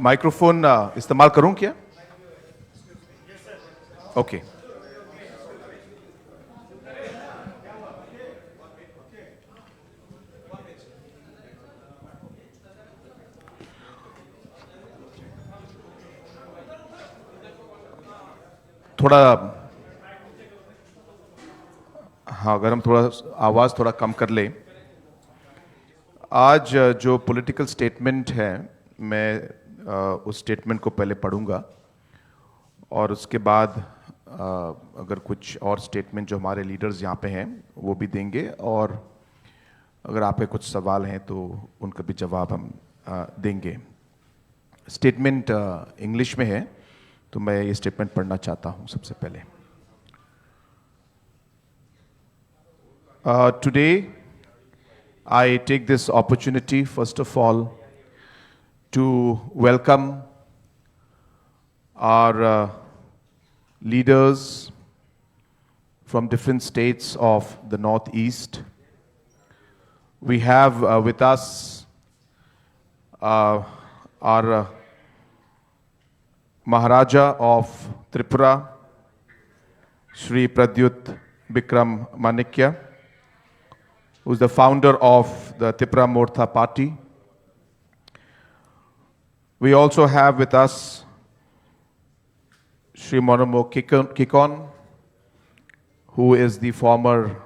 Microphone इस्तेमाल करूं क्या? ओके। थोड़ा हाँ, अगर हम थोड़ा आवाज़ थोड़ा कम कर ले। आज जो पॉलिटिकल स्टेटमेंट है, मैं उस स्टेटमेंट को पहले पढ़ूंगा और उसके बाद अगर कुछ और स्टेटमेंट जो हमारे लीडर्स यहाँ पे हैं वो भी देंगे, और अगर आप पे कुछ सवाल हैं तो उनका भी जवाब हम देंगे। स्टेटमेंट इंग्लिश में है, तो मैं ये स्टेटमेंट पढ़ना चाहता हूँ सबसे पहले। Today, I take this opportunity, first of all, to welcome our leaders from different states of the Northeast. We have with us our Maharaja of Tripura, Shri Pradyot Bikram Manikya, who is the founder of the Tripura Mortha party. We also have with us Shri Monomo Kikon, who is the former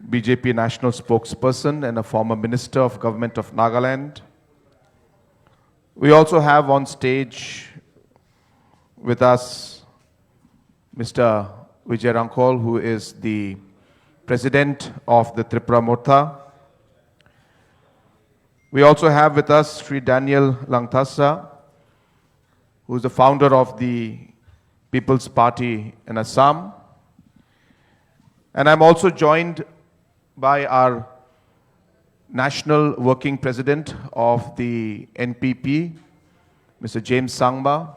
BJP national spokesperson and a former minister of government of Nagaland. We also have on stage with us Mr. Vijay Rankol, who is the president of the Tripura Mortha. We also have with us Sri Daniel Langthasa, who is the founder of the People's Party in Assam. And I'm also joined by our National Working President of the NPP, Mr. James Sangma,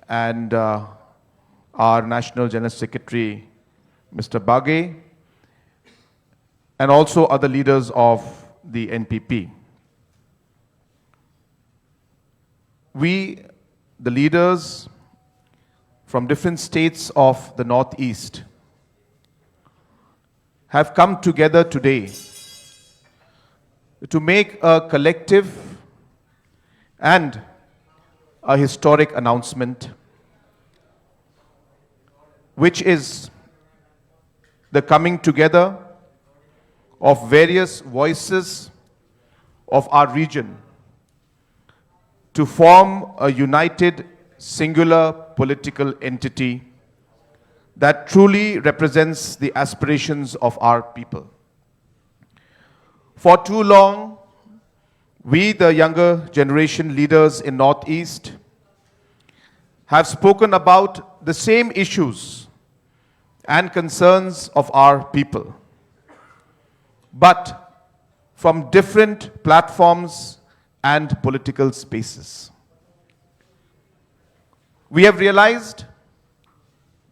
and our National General Secretary, Mr. Bage, and also other leaders of the NPP. We, the leaders from different states of the Northeast, have come together today to make a collective and a historic announcement, which is the coming together of various voices of our region to form a united, singular political entity that truly represents the aspirations of our people. For too long, we, the younger generation leaders in Northeast, have spoken about the same issues and concerns of our people, but from different platforms and political spaces. We have realized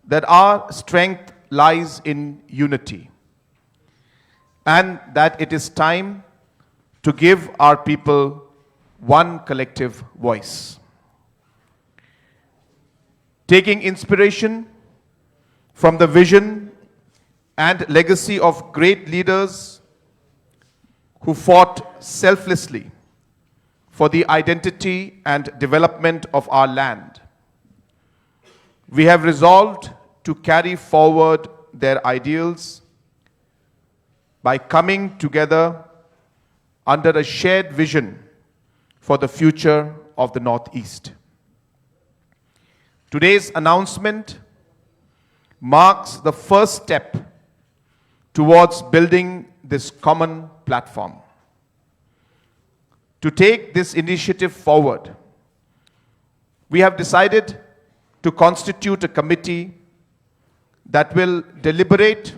that our strength lies in unity, and that it is time to give our people one collective voice. Taking inspiration from the vision and legacy of great leaders who fought selflessly for the identity and development of our land, we have resolved to carry forward their ideals by coming together under a shared vision for the future of the Northeast. Today's announcement marks the first step towards building this common platform. To take this initiative forward, we have decided to constitute a committee that will deliberate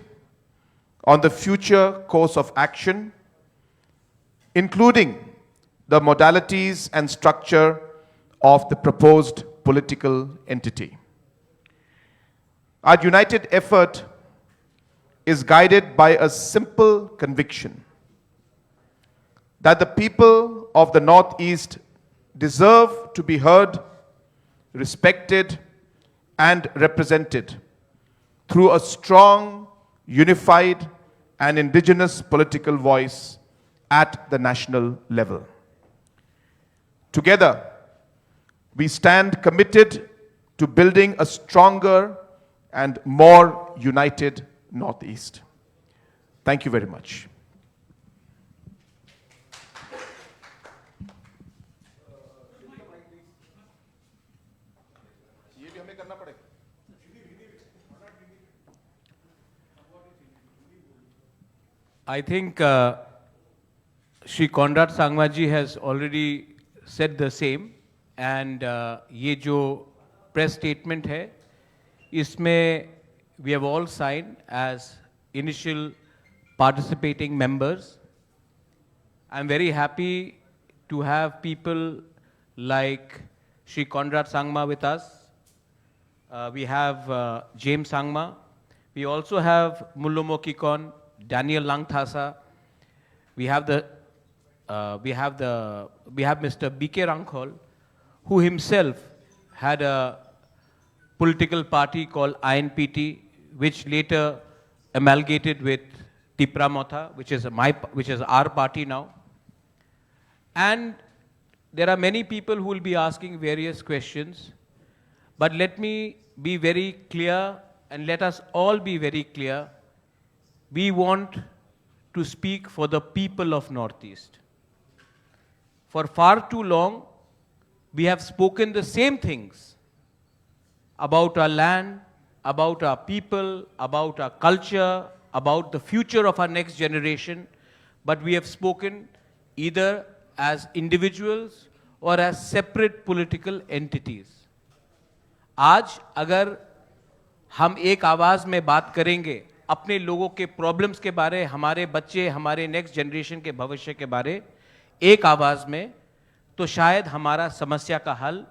on the future course of action, including the modalities and structure of the proposed political entity. Our united effort is guided by a simple conviction that the people of the Northeast deserve to be heard, respected, and represented through a strong, unified, and indigenous political voice at the national level. Together, we stand committed to building a stronger and more united Northeast. Thank you very much. I think Shri Conrad Sangma ji has already said the same, and ये जो press statement है, इसमें we have all signed as initial participating members. I'm very happy to have people like Shri Conrad Sangma with us. We have James Sangma. We also have Mullomo Kikon, Daniel Langthasa. We have Mr. Bikram, who himself had a political party called INPT, which later amalgamated with DebBarma, which is our party now. And there are many people who will be asking various questions, but let me be very clear, and let us all be very clear. We want to speak for the people of Northeast. For far too long, we have spoken the same things about our land, about our people, about our culture, about the future of our next generation, but we have spoken either as individuals or as separate political entities. आज अगर हम एक आवाज़ में बात करेंगे अपने लोगों के प्रॉब्लम्स के बारे, हमारे बच्चे, हमारे नेक्स्ट जनरेशन के भविष्य के बारे एक आवाज़ में, तो शायद हमारा समस्या का हल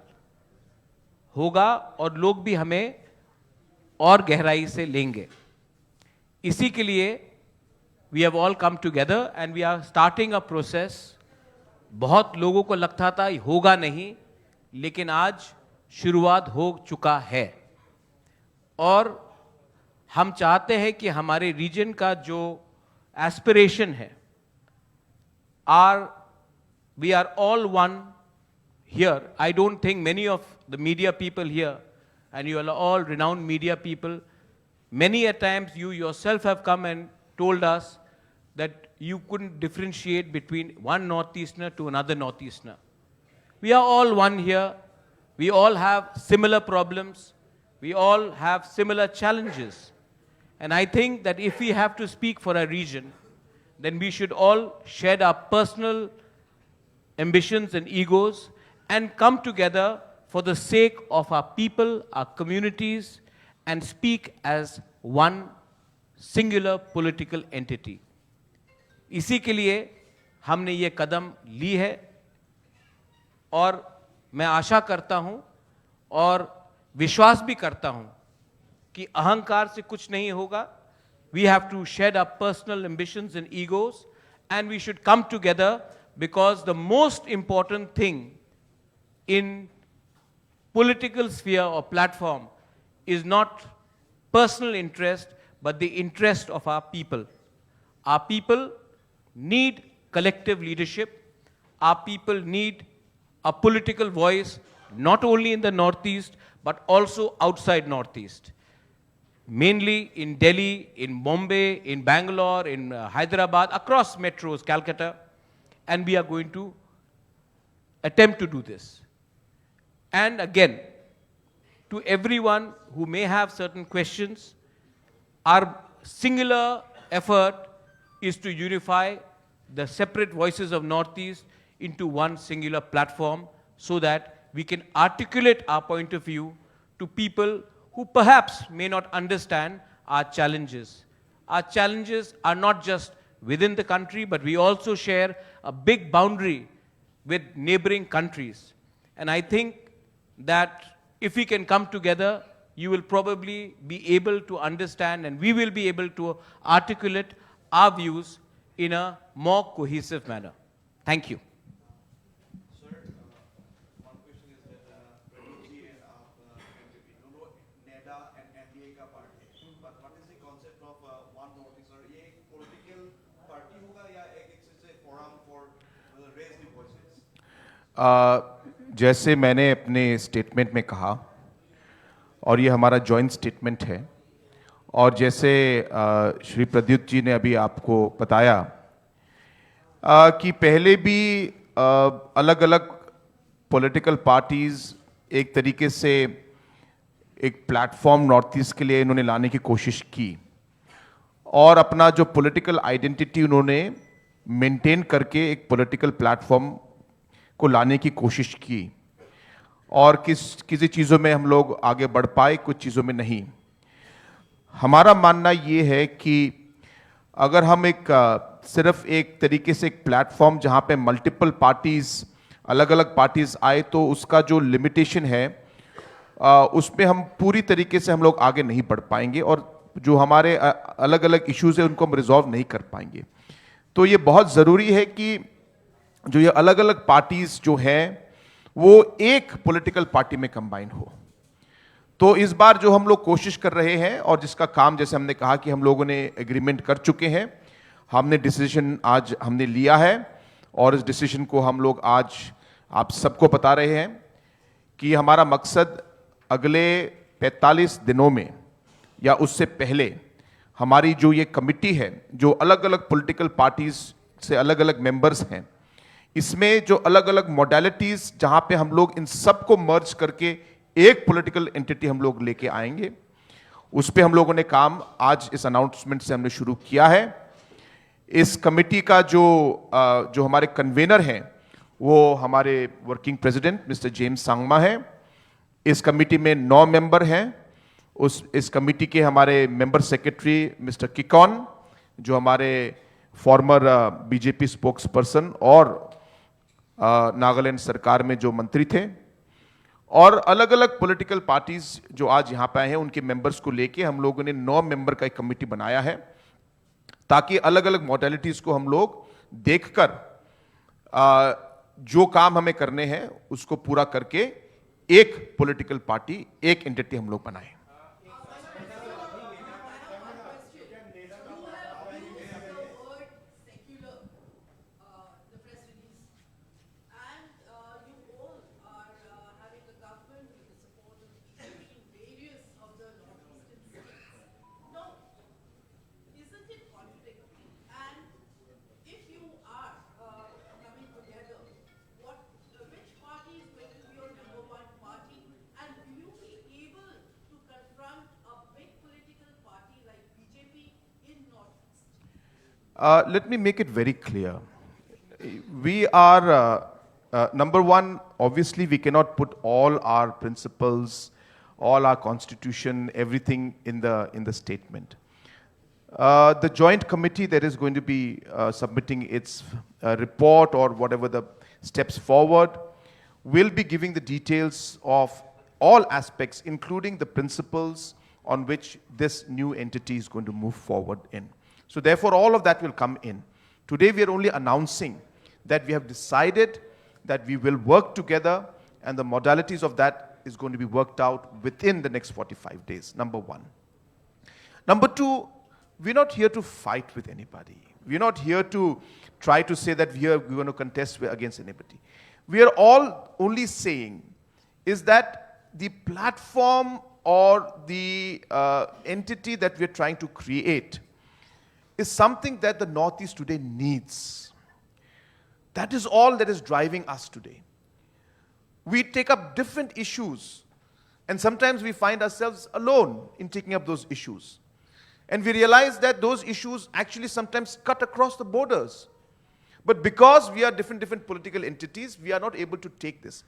होगा और लोग भी हमें और गहराई से लेंगे. इसी के लिए we have all come together and we are starting a process. बहुत लोगों को लगता था होगा नहीं, लेकिन आज शुरुआत हो चुका है और हम चाहते हैं कि हमारे रीजन का जो एस्पिरेशन है, we are all one here. I don't think many of the media people here, and you are all renowned media people, many a times you yourself have come and told us that you couldn't differentiate between one Northeasterner to another Northeasterner. We are all one here. We all have similar problems. We all have similar challenges. And I think that if we have to speak for a region, then we should all shed our personal ambitions and egos and come together for the sake of our people, our communities, and speak as one singular political entity. इसी के लिए हमने ये कदम ली है और मैं आशा करता हूं और विश्वास भी करता हूं कि अहंकार से कुछ नहीं होगा. We have to shed our personal ambitions and egos, and we should come together, because the most important thing in political sphere or platform is not personal interest, but the interest of our people. Our people need collective leadership. Our people need a political voice, not only in the Northeast, but also outside Northeast. Mainly in Delhi, in Bombay, in Bangalore, in Hyderabad, across metros, Calcutta, and we are going to attempt to do this. And again, to everyone who may have certain questions, our singular effort is to unify the separate voices of Northeast into one singular platform so that we can articulate our point of view to people who perhaps may not understand our challenges. Our challenges are not just within the country, but we also share a big boundary with neighboring countries. And I think that if we can come together, you will probably be able to understand, and we will be able to articulate our views in a more cohesive manner. Thank you. concept of one notice or a political party होगा या एक forum for raise the voices? जैसे मैंने अपने statement में कहा और ये हमारा जॉइंट स्टेटमेंट है और जैसे श्री प्रद्युत जी ने अभी आपको बताया कि पहले भी अलग अलग पॉलिटिकल पार्टीज एक तरीके से एक प्लेटफॉर्म नॉर्थ ईस्ट के लिए इन्होंने लाने की कोशिश की और अपना जो पॉलिटिकल आइडेंटिटी उन्होंने मेंटेन करके एक पॉलिटिकल प्लेटफॉर्म को लाने की कोशिश की और किसी चीज़ों में हम लोग आगे बढ़ पाए, कुछ चीज़ों में नहीं। हमारा मानना ये है कि अगर हम सिर्फ एक तरीके से एक प्लेटफॉर्म जहाँ पे मल्टीपल पार्टीज अलग अलग पार्टीज आए तो उसका जो लिमिटेशन है उसमें हम पूरी तरीके से हम लोग आगे नहीं बढ़ पाएंगे और जो हमारे अलग अलग इश्यूज है उनको हम रिजॉल्व नहीं कर पाएंगे। तो ये बहुत ज़रूरी है कि जो ये अलग अलग पार्टीज जो हैं वो एक पॉलिटिकल पार्टी में कंबाइन हो। तो इस बार जो हम लोग कोशिश कर रहे हैं और जिसका काम जैसे हमने कहा कि हम लोगों ने एग्रीमेंट कर चुके हैं, हमने डिसीजन आज हमने लिया है और इस डिसीजन को हम लोग आज आप सबको बता रहे हैं कि हमारा मकसद अगले 45 दिनों में या उससे पहले हमारी जो ये कमिटी है जो अलग अलग पॉलिटिकल पार्टीज से अलग अलग मेंबर्स हैं, इसमें जो अलग अलग मॉडलिटीज जहां पे हम लोग इन सबको मर्ज करके एक पॉलिटिकल एंटिटी हम लोग लेके आएंगे, उस पे हम लोगों ने काम आज इस अनाउंसमेंट से हमने शुरू किया है। इस कमिटी का जो हमारे कन्वेनर हैं वो हमारे working president mister James Sangma है। इस कमिटी में 9 मेंबर हैं। इस कमिटी के हमारे मेंबर सेक्रेटरी मिस्टर किकॉन जो हमारे फॉर्मर बीजेपी स्पोक्स पर्सन और नागालैंड सरकार में जो मंत्री थे, और अलग अलग पॉलिटिकल पार्टीज जो आज यहां पे आए हैं उनके मेंबर्स को लेके हम लोगों ने 9 मेंबर का एक कमिटी बनाया है ताकि अलग अलग मॉडलिटीज को हम लोग देखकर जो काम हमें करने हैं उसको पूरा करके एक पॉलिटिकल पार्टी एक एंटिटी हम लोग बनाएं। Let me make it very clear. We are, number one, obviously we cannot put all our principles, all our constitution, everything in the statement. The joint committee that is going to be submitting its report or whatever the steps forward will be giving the details of all aspects, including the principles on which this new entity is going to move forward in. So therefore, all of that will come in. Today, we are only announcing that we have decided that we will work together and the modalities of that is going to be worked out within the next 45 days, number one. Number two, we're not here to fight with anybody. We're not here to try to say that we're going to contest against anybody. We are all only saying is that the platform or the entity that we're trying to create is something that the Northeast today needs. That is all that is driving us today. We take up different issues, and sometimes we find ourselves alone in taking up those issues. And we realize that those issues actually sometimes cut across the borders. But because we are different political entities, we are not able to take this.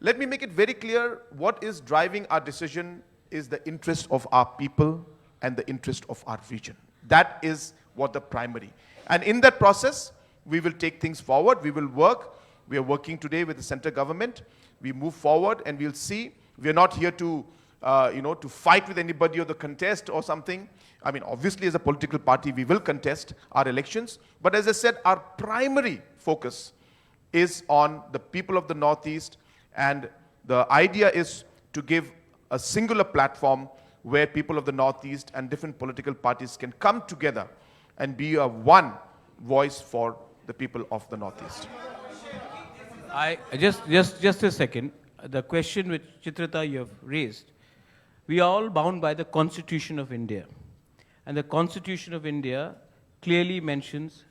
Let me make it very clear, what is driving our decision is the interest of our people and the interest of our region. That is what the primary. And in that process, we will take things forward, we will work. We are working today with the center government. We move forward and we'll see. We are not here to, to fight with anybody or the contest or something. I mean, obviously as a political party, we will contest our elections. But as I said, our primary focus is on the people of the Northeast, and the idea is to give a singular platform where people of the Northeast and different political parties can come together and be a one voice for the people of the Northeast. Just a second. The question which Chitrita you have raised, we are all bound by the Constitution of India. And the Constitution of India clearly mentions,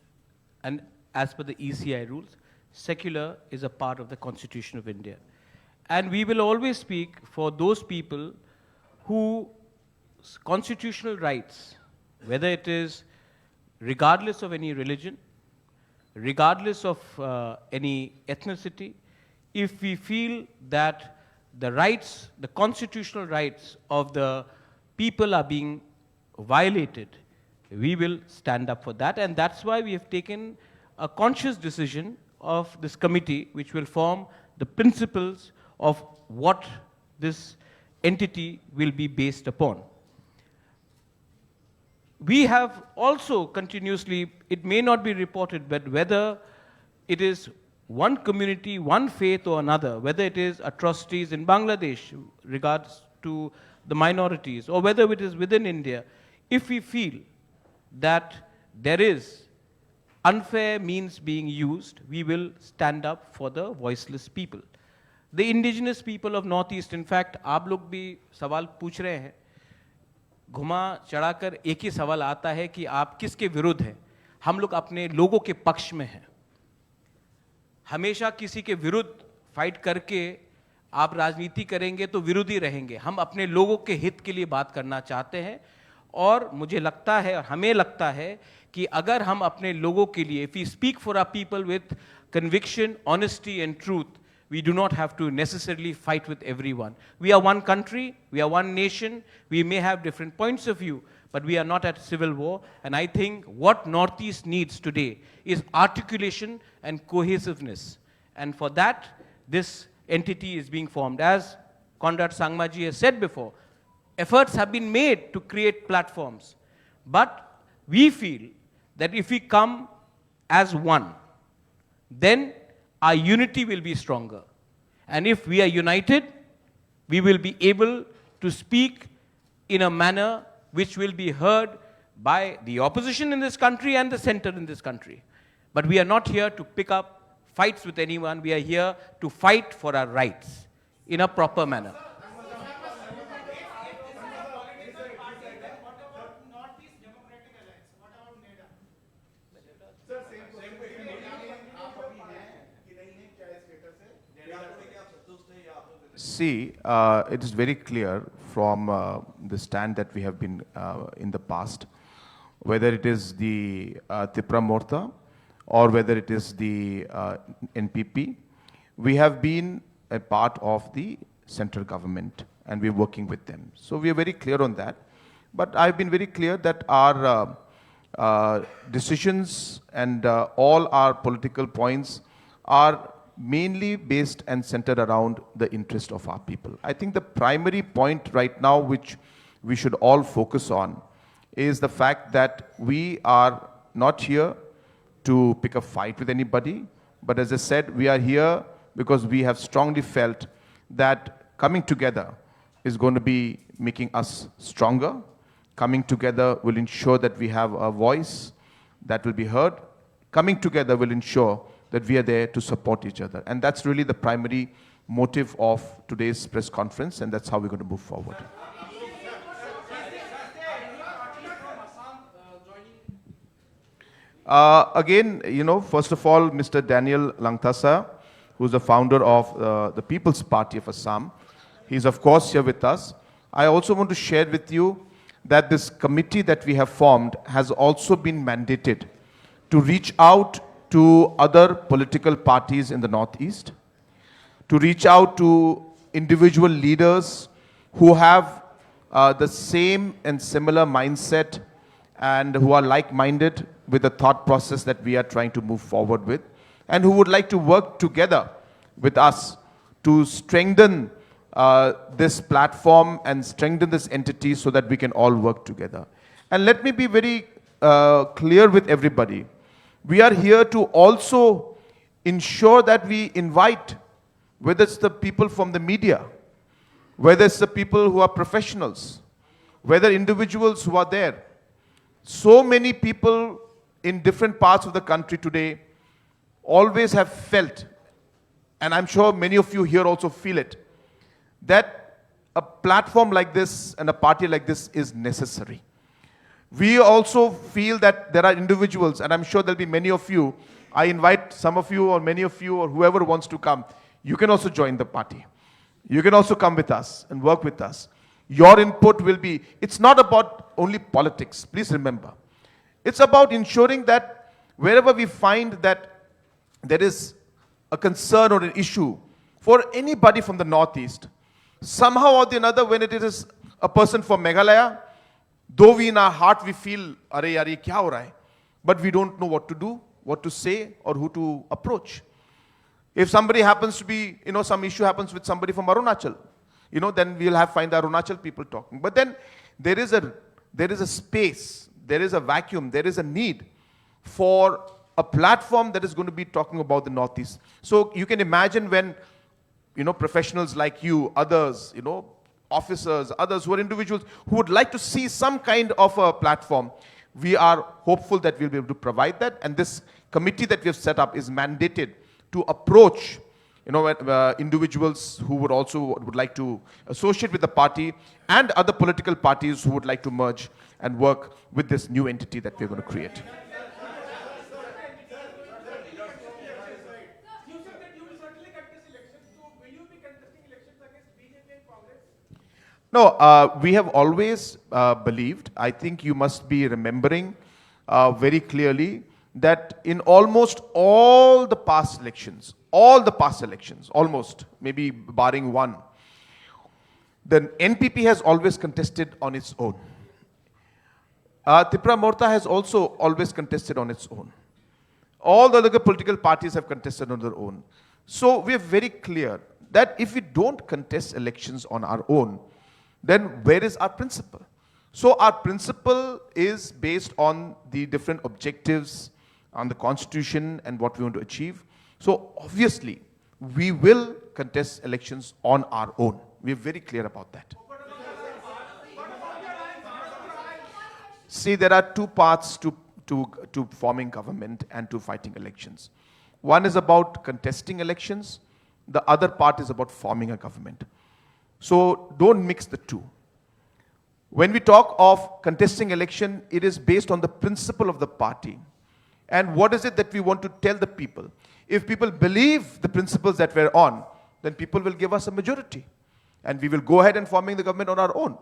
and as per the ECI rules, secular is a part of the Constitution of India. And we will always speak for those people whose constitutional rights, whether it is regardless of any religion, regardless of any ethnicity, if we feel that the rights, the constitutional rights of the people are being violated, we will stand up for that. And that's why we have taken a conscious decision of this committee, which will form the principles of what this entity will be based upon. We have also continuously, it may not be reported, but whether it is one community, one faith or another, whether it is atrocities in Bangladesh regards to the minorities, or whether it is within India, if we feel that there is unfair means being used, we will stand up for the voiceless people. The indigenous people of Northeast, in fact, आप लोग भी सवाल पूछ रहे हैं, घुमा चढ़ाकर एक ही सवाल आता है कि आप किसके विरुद्ध हैं? हम लोग अपने लोगों के पक्ष में हैं। हमेशा किसी के विरुद्ध फाइट करके आप राजनीति करेंगे तो विरोधी रहेंगे। हम अपने लोगों के हित के लिए बात करना चाहते हैं, और मुझे लगता है और हमें लगता है कि अगर हम अपने लोगों के लिए, if we speak for our people with conviction, honesty and truth, we do not have to necessarily fight with everyone. We are one country, we are one nation, we may have different points of view, but we are not at civil war. And I think what Northeast needs today is articulation and cohesiveness. And for that, this entity is being formed. As Conrad Sangmaji has said before, efforts have been made to create platforms. But we feel that if we come as one, then our unity will be stronger. And if we are united, we will be able to speak in a manner which will be heard by the opposition in this country and the center in this country. But we are not here to pick up fights with anyone. We are here to fight for our rights in a proper manner. See, it is very clear from the stand that we have been in the past, whether it is the Tipra Morta or whether it is the NPP, we have been a part of the central government and we're working with them. So we are very clear on that. But I've been very clear that our decisions and all our political points are mainly based and centered around the interest of our people. I think the primary point right now which we should all focus on is the fact that we are not here to pick a fight with anybody, but as I said, we are here because we have strongly felt that coming together is going to be making us stronger. Coming together will ensure that we have a voice that will be heard. Coming together will ensure that we are there to support each other. And that's really the primary motive of today's press conference, and that's how we're going to move forward. Again, you know, first of all, Mr. Daniel Langthasa, who's the founder of the People's Party of Assam, he's of course here with us. I also want to share with you that this committee that we have formed has also been mandated to reach out to other political parties in the Northeast, to reach out to individual leaders who have the same and similar mindset and who are like-minded with the thought process that we are trying to move forward with, and who would like to work together with us to strengthen this platform and strengthen this entity so that we can all work together. And let me be very clear with everybody. We are here to also ensure that we invite, whether it's the people from the media, whether it's the people who are professionals, whether individuals who are there. So many people in different parts of the country today always have felt, and I'm sure many of you here also feel it, that a platform like this and a party like this is necessary. We also feel that there are individuals, and I'm sure there'll be many of you. I invite some of you or many of you or whoever wants to come. You can also join the party. You can also come with us and work with us. Your input will be, it's not about only politics, please remember. It's about ensuring that wherever we find that there is a concern or an issue for anybody from the Northeast, somehow or the another, when it is a person from Meghalaya, though we in our heart we feel, "Are yaar, ye kya ho raha hai?" But we don't know what to do, what to say, or who to approach. If somebody happens to be, some issue happens with somebody from Arunachal, then we'll find the Arunachal people talking. But then there is a space, there is a vacuum, there is a need for a platform that is going to be talking about the Northeast. So you can imagine when, professionals like you, others, officers, others who are individuals who would like to see some kind of a platform, we are hopeful that we'll be able to provide that. And this committee that we have set up is mandated to approach individuals who would like to associate with the party and other political parties who would like to merge and work with this new entity that we're going to create. You said that you will certainly contest elections. So will you be contesting elections against BJP and Congress? No, we have always believed, I think you must be remembering very clearly, that in almost all the past elections, almost, maybe barring one, the NPP has always contested on its own. Tripura Morta has also always contested on its own. All the other political parties have contested on their own. So we are very clear that if we don't contest elections on our own, then where is our principle? So our principle is based on the different objectives, on the constitution and what we want to achieve. So obviously, we will contest elections on our own. We are very clear about that. See, there are two parts to forming government and to fighting elections. One is about contesting elections. The other part is about forming a government. So don't mix the two. When we talk of contesting election, it is based on the principle of the party. And what is it that we want to tell the people? If people believe the principles that we're on, then people will give us a majority. And we will go ahead and forming the government on our own.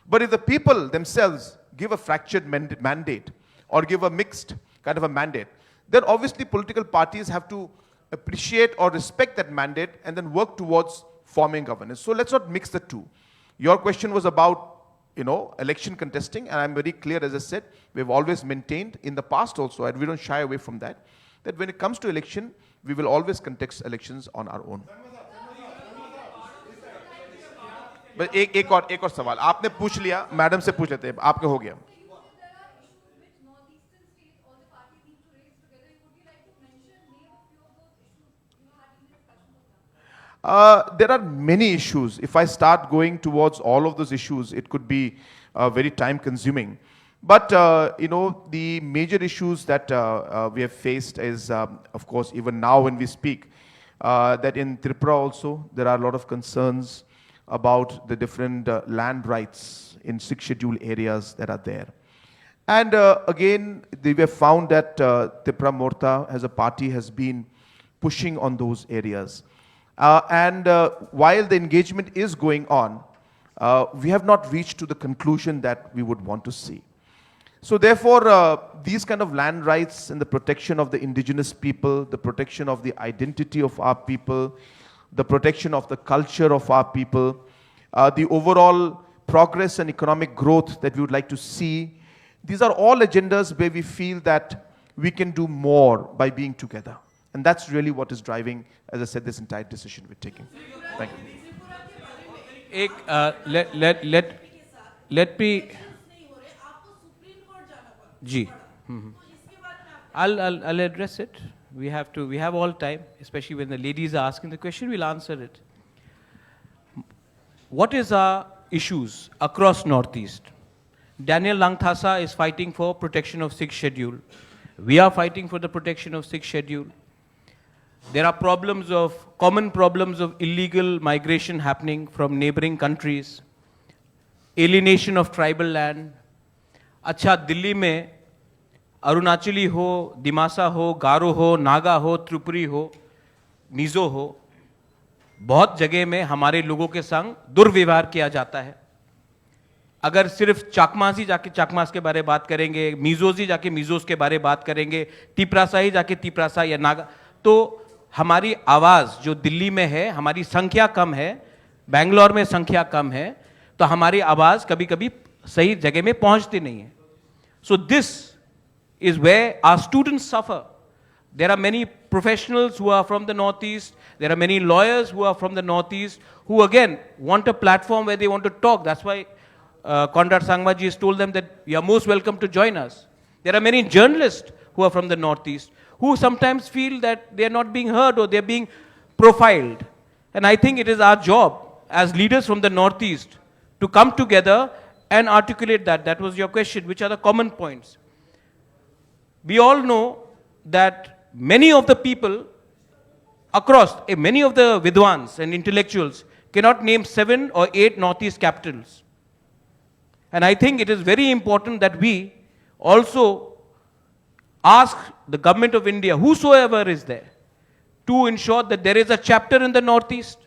But if the people themselves give a fractured mandate or give a mixed kind of a mandate, then obviously political parties have to appreciate or respect that mandate and then work towards forming governance. So let's not mix the two. Your question was about, election contesting, and I'm very clear, as I said, we've always maintained in the past also, and we don't shy away from that when it comes to election, we will always contest elections on our own. बस एक और सवाल आपने पूछ लिया, madam से पूछ लेते हैं, आपके हो गया. There are many issues. If I start going towards all of those issues, it could be very time consuming. But, the major issues that we have faced is, of course, even now when we speak, that in Tripura also, there are a lot of concerns about the different land rights in 6 scheduled areas that are there. And again, we have found that Tripura Morta as a party has been pushing on those areas. And while the engagement is going on, we have not reached to the conclusion that we would want to see. So therefore, these kind of land rights and the protection of the indigenous people, the protection of the identity of our people, the protection of the culture of our people, the overall progress and economic growth that we would like to see, these are all agendas where we feel that we can do more by being together. And that's really what is driving, as I said, this entire decision we're taking. Thank you. Let me. Ji. I'll address it. We have all time, especially when the ladies are asking the question, we'll answer it. What is our issues across Northeast? Daniel Langthasa is fighting for protection of 6th schedule. We are fighting for the protection of 6th schedule. There are common problems of illegal migration happening from neighboring countries, alienation of tribal land. अच्छा दिल्ली में अरुणाचली हो, दिमासा हो, गारो हो, नागा हो, त्रिपुरी हो, मिजो हो, बहुत जगह में हमारे लोगों के संग दुर्व्यवहार किया जाता है. अगर सिर्फ चाकमासी जाके चाकमास के बारे में बात करेंगे, मिजोजी जाके मिजोस के बारे में बात करेंगे, तिपरासा ही जाके तिपरासा या नागा, तो हमारी आवाज़ जो दिल्ली में है, हमारी संख्या कम है, बेंगलोर में संख्या कम है, तो हमारी आवाज़ कभी कभी सही जगह में पहुंचती नहीं है. So this is where our students suffer. There are many professionals who are from the Northeast. There are many lawyers who are from the Northeast who again want a platform where they want to talk. That's why Conrad Sangmaji has told them that you are most welcome to join us. There are many journalists who are from the Northeast who sometimes feel that they are not being heard or they are being profiled. And I think it is our job as leaders from the Northeast to come together and articulate that. That was your question. Which are the common points? We all know that many of the people across, many of the Vidwans and intellectuals cannot name 7 or 8 Northeast capitals. And I think it is very important that we also ask the government of India, whosoever is there, to ensure that there is a chapter in the Northeast.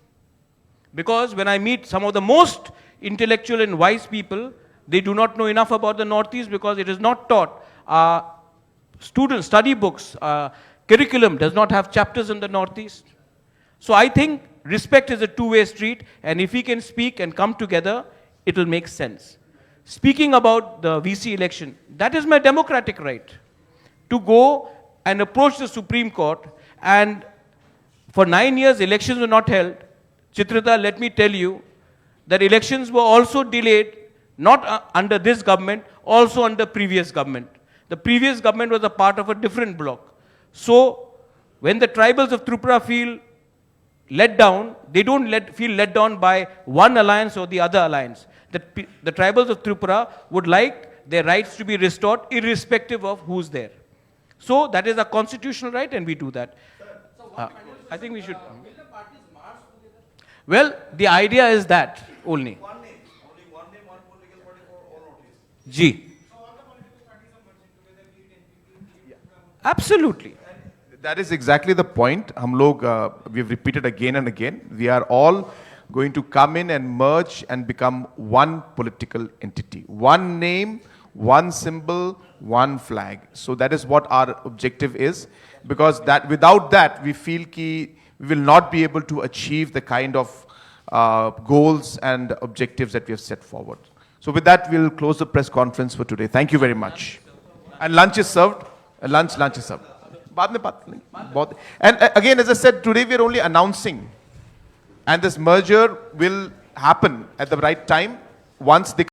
Because when I meet some of the most intellectual and wise people, they do not know enough about the Northeast because it is not taught. Students, study books, curriculum does not have chapters in the Northeast. So I think respect is a two-way street, and if we can speak and come together, it will make sense. Speaking about the VC election, that is my democratic right to go and approach the Supreme Court, and for 9 years elections were not held. Chitrita, let me tell you that elections were also delayed, not under this government, also under previous government. The previous government was a part of a different bloc. So, when the tribals of Tripura feel let down, they don't feel let down by one alliance or the other alliance. The tribals of Tripura would like their rights to be restored irrespective of who's there. So, that is a constitutional right and we do that. I think we should. Well, the idea is that only. One name, only one name, one political party for all Northeast. G. Absolutely. That is exactly the point. We've repeated again and again. We are all going to come in and merge and become one political entity. One name, one symbol, one flag. So that is what our objective is. Because without that, we feel we will not be able to achieve the kind of goals and objectives that we have set forward. So with that, we'll close the press conference for today. Thank you very much. And lunch is served. Lunch is served. And again, as I said, today we are only announcing. And this merger will happen at the right time once they